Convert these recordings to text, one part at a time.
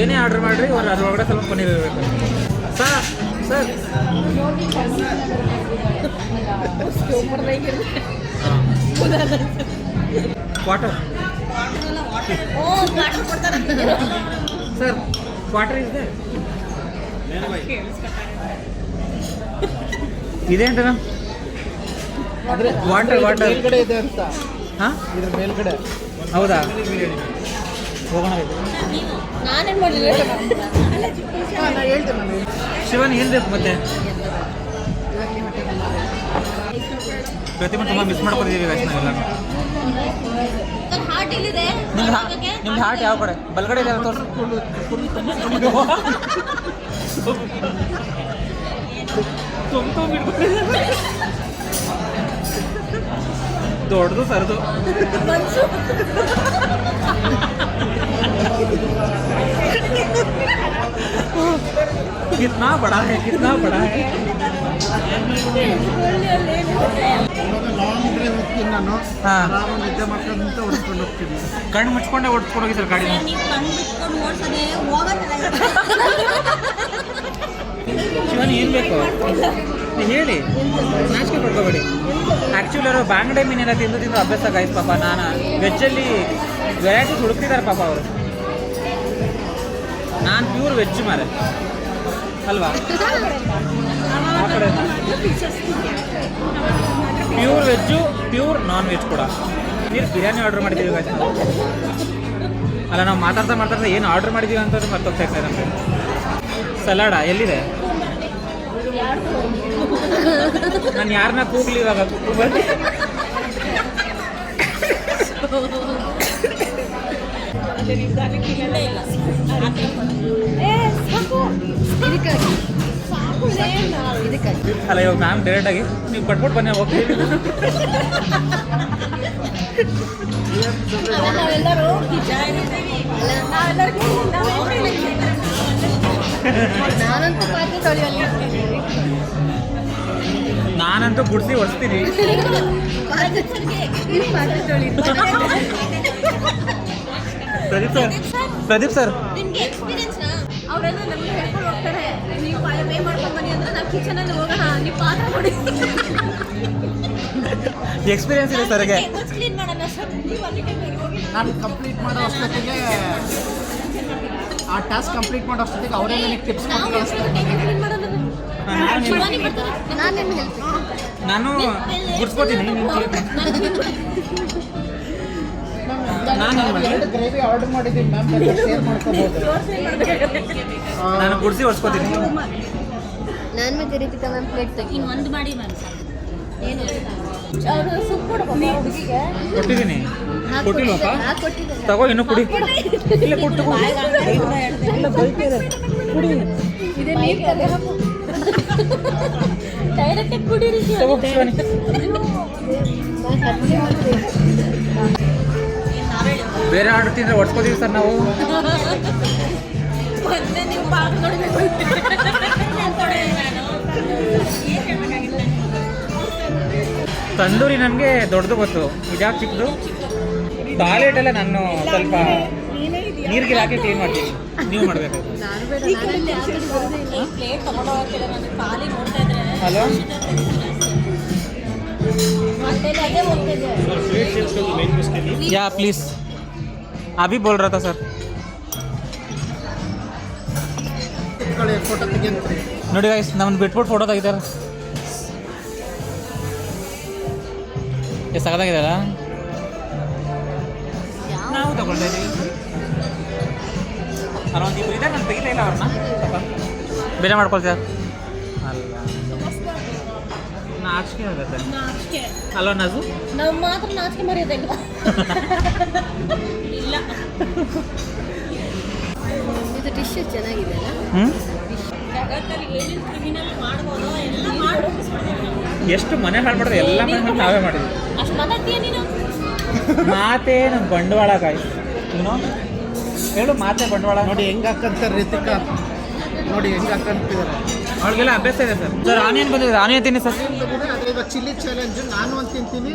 ಏನೇ ಆರ್ಡರ್ ಮಾಡಿರಿ ಅವ್ರು ಅದ್ರೊಳಗಡೆ ಸ್ವಲ್ಪ ಪನ್ನೀರ್ ಇರಬೇಕು. Sir sir water sir water ಇದೆ ಇದೆ ಅಂತ ಆದರೆ ವಾಟರ್ ವಾಟರ್ ಮೇಲ್ಗಡೆ ಇದೆ ಅಂತ. ಹಾಂ ಇದ್ರ ಮೇಲ್ಗಡೆ ಹೌದಾ ಹೋಗೋಣ. ನಾನೇನು ಮಾಡಲಿಲ್ಲ. ನಾನು ಹೇಳ್ತೇನೆ. ಶಿವನ್ ಏನು ಬೇಕು ಮತ್ತೆ? ಪ್ರತಿಮೆ ತುಂಬ ಮಿಸ್ ಮಾಡ್ಕೊತಿದ್ದೀವಿ guys ನಾವೆಲ್ಲ. ಹಾರ್ಟ್ ಇಲ್ಲಿದೆ. ನಿಮ್ದು ಹಾರ್ಟ್ ಯಾವ ಕಡೆ? ಬಲ್ಗಡೆ ಇದೆ ತೋರಿಸಿ. ದೊಡ್ಡದು ಸರ್ದು कितना बड़ा है कितना बड़ा है. ಲಾಂಗ್ ಡ್ರೈವ್ ಹೋಗ್ತೀನಿ ನಾನು. ಹಾಂ ಆರಾಮಾಗಿ ನಿದ್ದೆ ಮಾಡ್ಕೊಂತ ಓಡಿಸ್ಕೊಂಡು ಹೋಗ್ತೀನಿ. ಕಣ್ಣು ಮುಚ್ಕೊಂಡೆ ಓಡಿಸ್ಕೊಂಡು ಹೋಗಿ ಸರ್ ಗಾಡಿನ. ನೀವು ಕಣ್ಣು ಬಿಟ್ಕೊಂಡು ಓಡಿಸೋದೇ ಹೋಗೋದಿಲ್ಲ. ಶಿವನ್ ಏನು ಬೇಕು ಹೇಳಿ, ನಾಚಿಕೆ ಪಡ್ಕೋಬೇಡಿ. ಆ್ಯಕ್ಚುಲಿ ಅವರು ಬಾಂಗಡೆ ಮೀನೆಲ್ಲ ತಿಂದು ತಿಂದು ಅಭ್ಯಾಸ ಗಾಯ್ಸ್ ಪಾಪ. ನಾನು ವೆಜ್ಜಲ್ಲಿ ವೆರೈಟೀಸ್ ಹುಡುಕ್ತಿದ್ದಾರೆ ಪಾಪ ಅವರು. ನಾನು ಪ್ಯೂರ್ ವೆಜ್ ಮಾರೆ ಅಲ್ವಾ? ಆ ಕಡೆ pure veg pure non veg ಕೂಡ. ನೀರು ಬಿರಿಯಾನಿ ಆರ್ಡರ್ ಮಾಡಿದ್ದೀವಿ ಗಾಯ್ಸ್. ಅಲ್ಲ ನಾವು ಮಾತಾಡ್ತಾ ಮಾತಾಡ್ತಾ ಏನು ಆರ್ಡರ್ ಮಾಡಿದ್ದೀವಿ ಅಂತ ಮರ್ತೋಗ್ತಾ ಇರ್ತಾರೆ ನಮಗೆ. ಸಲಾಡಾ ಎಲ್ಲಿದೆ? ನಾನು ಯಾರನ್ನ ಕೂಗ್ಲಿ ಇವಾಗ? ಬನ್ನಿ. ಅಲ್ಲ ಇವಾಗ ಮ್ಯಾಮ್ ಡೈರೆಕ್ಟಾಗಿ ನೀವು ಕಟ್ಬಿಟ್ಟು ಬನ್ನಿ ಹೋಗ್ತೀವಿ. ನಾವೆಲ್ಲರೂ ನಾನಂತೂ ಪಾತ್ರೆ ತೊಳೆಯಲ್ಲಿ ನಾನಂತೂ ಗುಡಿಸಿ ಒಡಿಸ್ತೀನಿ. ಪ್ರದೀಪ್ ಸರ್ ನಿಮ್ಗೆ ಎಕ್ಸ್ಪೀರಿಯನ್ಸ್ನಾ? ಅವರೆಲ್ಲ ನಮಗೆ ಹೇಳ್ಕೊಂಡು ಹೋಗ್ತಾರೆ, ನೀವು ಪೇ ಮಾಡ್ಕೊಂಡು ಬನ್ನಿ ಅಂದ್ರೆ ನಾವು ಕಿಚನಲ್ಲಿ ಹೋಗೋಣ, ನೀವು ಪಾತ್ರೆ ಕೊಡಿ. ಎಕ್ಸ್ಪೀರಿಯನ್ಸ್ ಇದೆ ಸರ್ಗೆ. ಕ್ಲೀನ್ ಮಾಡೋಣ ಸರ್, ನೀವು ಅಲ್ಲಿ ಹೋಗಿ. ನಾನು ಕಂಪ್ಲೀಟ್ ಮಾಡೋ ಅಷ್ಟೊತ್ತಿಗೆ ಆ ಟಾಸ್ಕ್ ಕಂಪ್ಲೀಟ್ ಮಾಡೋ ಅಷ್ಟೊತ್ತಿಗೆ ಅವರೇ ನನಗೆ ಟಿಪ್ಸ್ ಕೊಟ್ಟು ಕಳಿಸ್ತಾರೆ. ಕ್ಲೀನ್ ಮಾಡೋಣ. ನಾನೇನು ಹೇಳ್ತೀನಿ, ನಾನು ಗುಡ್ಸ್ಕೊತೀನಿ. ಎರಡು ಗ್ರೇವಿ ಆರ್ಡರ್ ಮಾಡಿದ್ದೀನಿ ಮ್ಯಾಮ್, ಶೇರ್ ಮಾಡ್ಕೋಬೋದು. ನಾನು ಗುಡ್ಸಿ ಹೊಡ್ಸ್ಕೊತೀನಿ. ನಾನು ಮತ್ತೆ ರೀತಿಕ ಮ್ಯಾಮ್ ಪ್ಲೇಟ್ ತೆಗಿ ಒಂದು ಮಾಡಿ ಮ್ಯಾಮ್. ಏನು ಅವರು ಸೂಪ್ ಕೊಡಬೇಕು ಹುಡುಗಿಗೆ? ಕೊಟ್ಟಿದ್ದೀನಿ. ಕೊಟ್ಟಿಲ್ವಪ್ಪ? ಕೊಟ್ಟಿದ್ದೀನಿ. ತಗೋ ಇನ್ನೂ ಕುಡಿ. ಇಲ್ಲ ಕೊಟ್ಟು ಕುಡಿ. ಇದೆ ನೀರು ತಲೆ ಹಾಕು. ಡೈರೆಕ್ಟ್ ಕುಡೀರಿ. ತಗೋ ಶಿವಾನಿ. ಬೇರೆ ಆರ್ಡರ್ ತಿಂದರೆ ಹೊಡ್ಸ್ಕೊತೀವಿ ಸರ್ ನಾವು. ಮೊದಲೇ ನೀವು ಪಾಕ್ ನೋಡಬೇಕು. ತಂದೂರಿ ನನಗೆ ದೊಡ್ಡದು ಗೊತ್ತು, ಇದ್ಯಾಕೆ ಚಿಕ್ಕದು? ಟಾಯ್ಲೆಟ್ ಎಲ್ಲ ನಾನು ಸ್ವಲ್ಪ ನೀರಿಗೆ ಹಾಕಿ ಕ್ಲೀನ್ ಮಾಡ್ತೀನಿ, ನೀವು ಮಾಡಬೇಕು. ಪ್ಲೇಟ್ ತಗೊಂಡು ಹೋಗ್ತಿಲ್ಲ, ನಾನು ಖಾಲಿ ನೋಡ್ತಾ ಇದ್ರೆ ಹಲೋ ಅದೇ ಹೋಗ್ತಿದ್ದೆ. या प्लीज़ अभी बोल रहा था सर. ಫೋಟೋ ತೆಗೆಯುತ್ತೆ ನೋಡಿ ಗೈಸ್, ನಮ್ಮನ್ನು ಬಿಟ್ಬಿಟ್ಟು ಫೋಟೋ ತೆಗಿತಾರೆ. ಎಷ್ಟು ಸಗದಾಗಿದೆಯಲ್ಲ. ನಾವು ತಗೊಳ್ತಾ ಇದ್ದೀವಿ. ಅಲ್ಲ ಒಂದು ಇಬ್ಬರು ಇದ್ದಾರೆ, ನಾನು ತೆಗಿತಾ ಇಲ್ಲ ಅವ್ರನ್ನ. ಬೇರೆ ಮಾಡ್ಕೊಳ್ತೀರ ಅಲ್ಲ, ನಾಚಿಕೆ ಆಗುತ್ತೆ ಅಲ್ವಾ ನಜು? ನಾವು ಮಾತ್ರ ನಾಚಿಕೆ ಮರೆಯೋದಿಲ್ಲ. ಇಲ್ಲ ಇದು ಡಿಶ್ ಚೆನ್ನಾಗಿದೆ ಅಲ್ಲ. ಜಗತ್ತಲ್ಲಿ ಏನೇನು ಕ್ರಿಮಿನಲ್ ಮಾಡ್ಬೋದೋ ಎಲ್ಲ ಮಾಡಿ ಎಷ್ಟು ಮನೆ ಹಾಳು ಮಾಡೋದು ಎಲ್ಲ ಮನೆ ನಾವೇ ಮಾಡಿದ್ವಿ. ಅಷ್ಟು ಮಾತಾಡ್ತೀಯ ನೀನು? ಮಾತೇ ನಮ್ಮ ಬಂಡವಾಳ ಗಾಯ್ಸ್. ಏನೋ ಹೇಳು, ಮಾತೆ ಬಂಡವಾಳ. ನೋಡಿ ಹೆಂಗೆ ಹಾಕಂತಾರೆ ರಿತಿಕಾ, ನೋಡಿ ಹೆಂಗೆ ಹಾಕಂತಿದ್ದಾರೆ. ಅವ್ಳಿಗೆಲ್ಲ ಅಭ್ಯಾಸ ಇದೆ ಸರ್. ಸರ್ ಆನಿಯನ್ ಬಂದಿದೆ, ಆನಿಯನ್ ತಿನ್ನಿ ಸರ್. ಆದರೆ ಇವಾಗ ಚಿಲ್ಲಿ ಚಾಲೆಂಜ್ ನಾನು ಒಂದು ತಿಂತೀನಿ,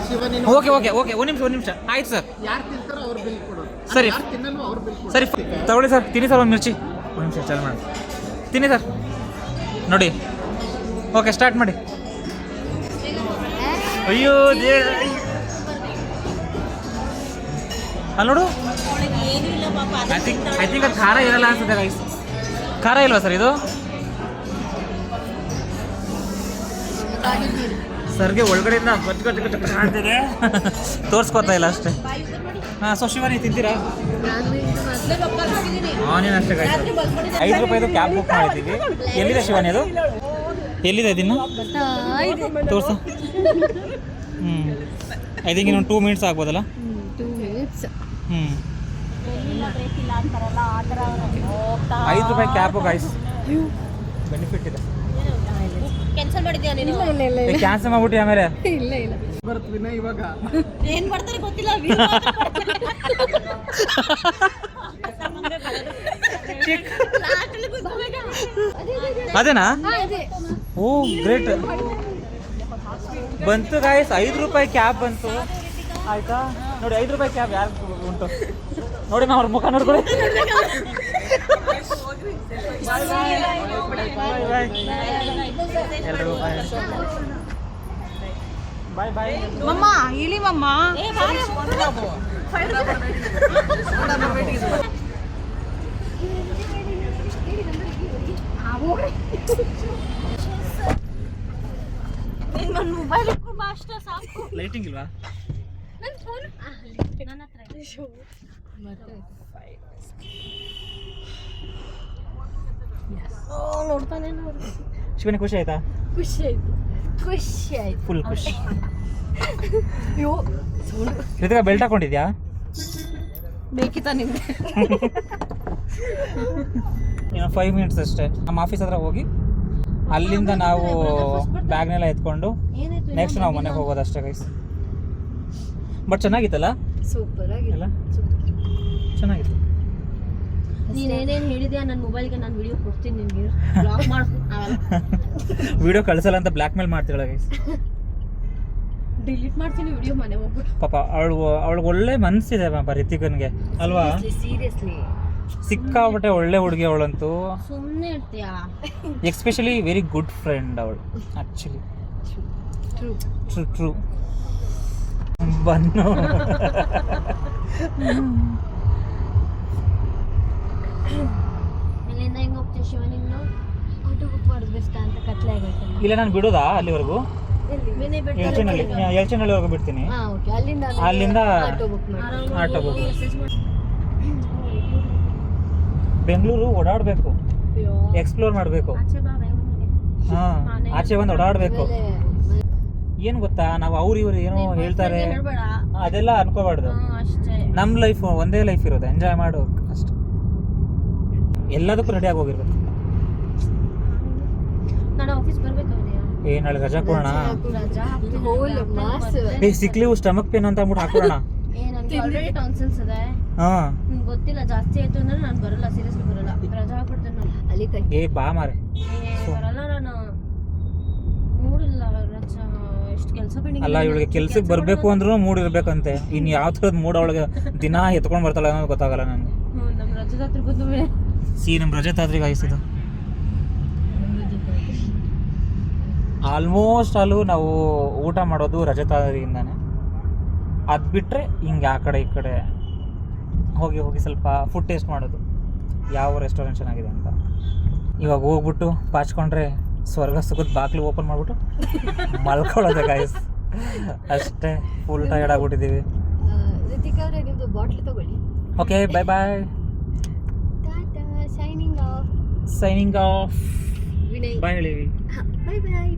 ಶಿವನಿ. ಓಕೆ ಓಕೆ ಓಕೆ, ಒಂದು ನಿಮಿಷ ಆಯ್ತು ಸರ್. ಯಾರು ತಿಂತಾರೋ ಅವ್ರು ಬಿಲ್ ಕೊಡೋದು. ಸರಿ ಯಾರು ತಿನ್ನಲ್ವೋ ಅವ್ರು ಬಿಲ್ ಕೊಡಿ. ಸರಿ ತಗೊಳ್ಳಿ ಸರ್, ತಿನ್ನಿ ಸರ್ ಒಂದು ಮಿರ್ಚಿ. ಒಂದು ನಿಮಿಷ ಚಾಲು ಮಾಡಿ, ತಿನ್ನಿ ಸರ್. ನೋಡಿ, ಓಕೆ ಸ್ಟಾರ್ಟ್ ಮಾಡಿ. ಅಯ್ಯೋ ಅಲ್ಲಿ ನೋಡು, ಐ ಥಿಂಕ್ ಅದು ಖಾರ ಇರಲ್ಲ ಅನ್ಸುತ್ತೆ ಗೈಸ್. ಖಾರ ಇಲ್ವಾ ಸರ್ ಇದು? ಸರ್ಗೆ ಒಳಗಡೆಯಿಂದ ಗಟ್ಟು ಕಾಣ್ತಿದೆ, ತೋರಿಸ್ಕೊತಾ ಇಲ್ಲ ಅಷ್ಟೇ. ಹಾಂ, ಸೊ ಶಿವಾನಿ ತಿಂತೀರಾ? ಆನಿಯನ್ ಅಷ್ಟೇ ಗೈಸ್. 5 ರೂಪಾಯಿದು ಕ್ಯಾಬ್ ಬುಕ್ ಮಾಡಿದ್ದೀವಿ. ಎಲ್ಲಿದೆ ಶಿವಾನಿ ಅದು? ಎಲ್ಲಿದೆ ಇದನ್ನು ತೋರಿಸು. ಐ ಥಿಂಕ್ ಇನ್ನೊಂದು 2 ಮಿನಿಟ್ಸ್ ಆಗ್ಬೋದಲ್ಲ? 2 minutes. 5 ರೂಪಾಯಿ ಕ್ಯಾಬು ಗೈಸ್, ಬೆನಿಫಿಟ್ ಇದೆ. ಕ್ಯಾನ್ಸಲ್ ಮಾಡಿದ್ಯಾ ನೀನು? ಇಲ್ಲ ಕ್ಯಾನ್ಸಲ್ ಮಾಡ್ಬಿಟ್ಟು ಆಮೇಲೆ ಇಲ್ಲ ಬರುತ್ತೆ ವಿನಯ್ ಇವಾಗ. ಏನ್ ಮಾಡ್ತಾರೆ ಗೊತ್ತಿಲ್ಲ. ಅದೇನಾ? ಓ ಗ್ರೇಟ್, ಬಂತು ಗಾಯ್ಸ್. 5 ರೂಪಾಯಿ ಕ್ಯಾಬ್ ಬಂತು ಆಯ್ತಾ. ನೋಡಿ 5 ರೂಪಾಯಿ ಕ್ಯಾಬ್ ಯಾರು ಉಂಟು ನೋಡಿ, ನಾವು ಅವ್ರ ಮುಖ ನೋಡ್ಕೊಳ್ಳಿ. ಎಲ್ರಿಗೂ ಬಾಯ್ ಬಾಯ್. ಮಮ್ಮ ಇಳಿ ಮಮ್ಮ. ನನ್ನ ಮೊಬೈಲ್ ಇಟ್ಕೊಂಡು ಬಾ ಅಷ್ಟೇ ಸಾಕು. ಲೈಟಿಂಗ್ ಇಲ್ವಾ? ನನ್ನ ಫೋನ್ ನನ್ನ ಹತ್ರ ಇದೆ. ನೋಡ್ತಾನೆ ಶಿವನಿ ಖುಷಿ ಆಯ್ತಾ? ಖುಷಿ ಆಯ್ತು ಫುಲ್ ಖುಷಿ. ಅಯ್ಯೋ ಕೃತಿಕಾ ಬೆಲ್ಟ್ ಹಾಕೊಂಡಿದ್ಯಾ? ಬೇಕಿತ್ತ ನಿಮ್ಗೆ? ಇನ್ನು 5 ಮಿನಿಟ್ಸ್ ಅಷ್ಟೇ. ನಮ್ಮ ಆಫೀಸ್ ಹತ್ರ ಹೋಗಿ ಅಲ್ಲಿಂದ ನಾವು ಬ್ಯಾಗ್ನೆಲ್ಲ ಎತ್ಕೊಂಡು ನೆಕ್ಸ್ಟ್ ನಾವು ಮನೆಗೆ ಹೋಗೋದಷ್ಟೇ ಗೈಸ್. ಬಟ್ ಚೆನ್ನಾಗಿತ್ತಲ್ಲ? ಸೂಪರ್ ಎಲ್ಲ ಆಗಿಲ್ಲ. ಚೆನ್ನಾಗಿತ್ತು. ನೀನೇನೇನು ಹೇಳಿದ್ಯಾ ನನ್ನ ಮೊಬೈಲ್ಗೆ ನಾನು ವಿಡಿಯೋ ಕೊಡ್ತೀನಿ ನಿಮಗೆ, ಬ್ಲಾಕ್ ಮಾಡ್ತೀನಿ. ವಿಡಿಯೋ ಕಳಿಸಲ್ಲ ಅಂತ ಬ್ಲ್ಯಾಕ್ ಮೇಲ್ ಮಾಡ್ತಿದ್ದಾಳೆ ಗೈಸ್. ಡಿಲೀಟ್ ಮಾಡ್ತೀನಿ ವಿಡಿಯೋ ಮನೆ ಹೋಗ್ಬಿಟ್ಟು. ಪಾಪ ಅವಳಿಗೆ ಒಳ್ಳೆ ಮನಸ್ಸಿದೆ ಪಾಪ ರಿತಿಕನ್ಗೆ ಅಲ್ವಾ? ಸೀರಿಯಸ್ಲಿ ಸಿಕ್ಕಾಪಟ್ಟೆ ಒಳ್ಳೆ ಹುಡುಗಿ ಅವಳಂತೂ. ಸುಮ್ಮನೆ ಇರ್ತೀಯಾ? ಎಸ್ಪೆಷಲಿ ವೆರಿ ಗುಡ್ ಫ್ರೆಂಡ್ ಅವಳು ಆ್ಯಕ್ಚುಲಿ. True bun. ಇಲ್ಲಿಂದ ಹೆಂಗೆ ಹೋಗ್ತೀವಿ ಶಿವನಿಂದ? ಆಟೋ ಬುಕ್ ಮಾಡೋದು ಬೆಸ್ಟ್ ಅಂತ ಕತ್ಲೆ ಆಗೈತೆ. ಇಲ್ಲ ನಾನು ಬಿಡೋದಾ ಅಲ್ಲಿವರೆಗೂ? ವಿನಯ್ ಬಿಟ್ಟು ಎಲ್ಚನಹಳ್ಳಿವರೆಗೂ ಬಿಡ್ತೀನಿ. ಹಾಂ ಓಕೆ. ಅಲ್ಲಿಂದ ಆಟೋ ಬುಕ್ ಮಾಡಿ. Auto book. ಬೆಂಗಳೂರು ಓಡಾಡಬೇಕು, ಎಕ್ಸ್ಪ್ಲೋರ್ ಮಾಡಬೇಕು. ಆಚೆ ಬಾ ಬೆಂಗಳೂರಿಗೆ. ಹಾಂ, ಆಚೆ ಬಂದು ಓಡಾಡಬೇಕು. ಏನು ಗೊತ್ತಾ, ನಾವು ಅವ್ರು ಇವ್ರು ಏನೋ ಹೇಳ್ತಾರೆ ಹೇಳ್ಬೇಡ ಅದೆಲ್ಲ ಅನ್ಕೋಬಾರ್ದು. ಅಷ್ಟೇ. ನಮ್ಮ ಲೈಫ್ ಒಂದೇ ಲೈಫ್ ಇರೋದು, ಎಂಜಾಯ್ ಮಾಡು ಅಷ್ಟೆ. ಎಲ್ಲದಕ್ಕೂ ರೆಡಿ ಆಗಿ ಹೋಗಿರ್ಬೇಕು. ನಾನು ಆಫೀಸ್ ಬರ್ಬೇಕು. ನಾಳೆ ರಜಾ ಕೊಡೋಣ. ರಜಾ ಹಾಕ್ತೀನಿ. ಸಿಕ್ಲಿವು ಸ್ಟಮಕ್ ಪೇನ್ ಅಂತ ಅಂದ್ಬಿಟ್ಟು ಹಾಕೋಣ. ನನಗೆ ಆಲ್ರೆಡಿ ಟಾನ್ಸಿಲ್ಸ್ ಇದೆ. ಹಾಂ, ನಿಮ್ಗೆ ಗೊತ್ತಿಲ್ಲ, ಜಾಸ್ತಿ ಆಯ್ತು ಅಂದ್ರೆ ನಾನು ಬರಲ್ಲ, ಸೀರಿಯಸ್ಲಿ ಬರಲ್ಲ. ರಜಾ ಹಾಕ್ಬಿಡ್ತೇನೆ ನಾನು. ಅಲ್ಲಿ ಬಾ ಮಾರೆ. ಬರಲ್ಲ ನಾನು. ಮೂಡಿಲ್ಲ ರಜಾ. ಎಷ್ಟು ಕೆಲಸ ಪೆಂಡಿಂಗ್. ಅಲ್ಲ, ಇವಳಿಗೆ ಕೆಲ್ಸಕ್ಕೆ ಬರಬೇಕು ಅಂದ್ರೂ ಮೂಡ್ ಇರ್ಬೇಕಂತೆ. ಇನ್ನು ಯಾವ ಥರದ ಮೂಡ್ ಅವಳಿಗೆ ದಿನ ಎತ್ಕೊಂಡು ಬರ್ತಾಳೆ ಅನ್ನೋದು ಗೊತ್ತಾಗಲ್ಲ ನನಗೆ. ನಮ್ಮ ರಜದ ಹತ್ರ ಬಂದು ನಮ್ಮ ರಜತ್ ಆದ್ರಿಗೆ ಆಯಿಸಿದ್ದು ಆಲ್ಮೋಸ್ಟ್ ಅಲ್ಲೂ ನಾವು ಊಟ ಮಾಡೋದು ರಜತಾದ್ರಿಂದಾನೆ. ಅದು ಬಿಟ್ಟರೆ ಹಿಂಗೆ ಆ ಕಡೆ ಈ ಕಡೆ ಹೋಗಿ ಸ್ವಲ್ಪ ಫುಡ್ ಟೇಸ್ಟ್ ಮಾಡೋದು, ಯಾವ ರೆಸ್ಟೋರೆಂಟ್ ಚೆನ್ನಾಗಿದೆ ಅಂತ. ಇವಾಗ ಹೋಗ್ಬಿಟ್ಟು ಪಾಚ್ಕೊಂಡ್ರೆ ಸ್ವರ್ಗ ಸುಖದ ಬಾಗಿಲು ಓಪನ್ ಮಾಡಿಬಿಟ್ಟು ಮಲ್ಕೊಳ್ಳೋದೆ ಗಾಯ್ಸ್ ಅಷ್ಟೇ. ಫುಲ್ ಟಯರ್ಡ್ ಆಗ್ಬಿಟ್ಟಿದ್ದೀವಿ. ರಿತಿಕಾ ಅವರೇ ನಿಮ್ಮದು ಬಾಟ್ಲಿ ತಗೊಳ್ಳಿ. Okay, bye bye. Signing off. Vinay bye ಹೇಳಿ. Bye bye.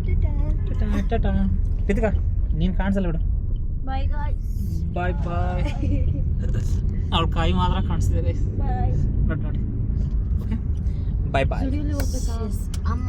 ಟಾಟಾ. ರಿತಿಕಾ ನೀನು ಕಾಣಿಸಲ್ಲ ಬಿಡು. Bye guys. Bye bye. ಅವ್ಳ ಕಾಯಿ ಮಾತ್ರ ಕಾಣಿಸ್ತಿದೆ ಗೈಸ್. ಬಾಯ್. ನೋಡಿ ಓಕೆ, ಬಾಯ್ ಬಾಯ್. ಸ್ಟುಡಿಯೋಲಿ ಹೋಗ್ಬೇಕಾ? ಅಮ್ಮ